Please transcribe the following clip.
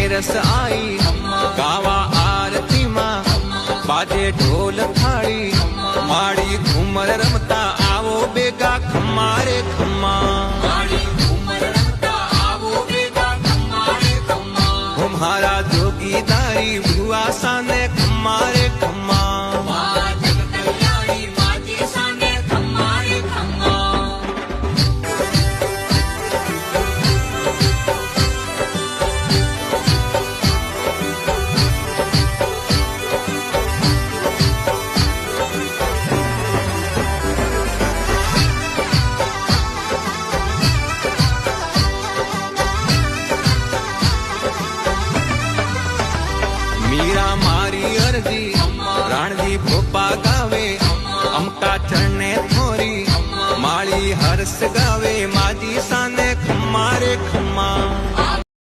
तेरस आई गावा आरती मां बाजे ढोल थाड़ी माड़ी घूमर रमता आवो बेगा खम्मा रे खम्मा तुम्हारा जोगीदारी भुआ साने खम्मा रे खम्मा मीरा मारी अर्जी राणजी भोपा गावे अमका चरणे थोरी माली हर्ष गावे माजी साने खम्मा रे खम्मा।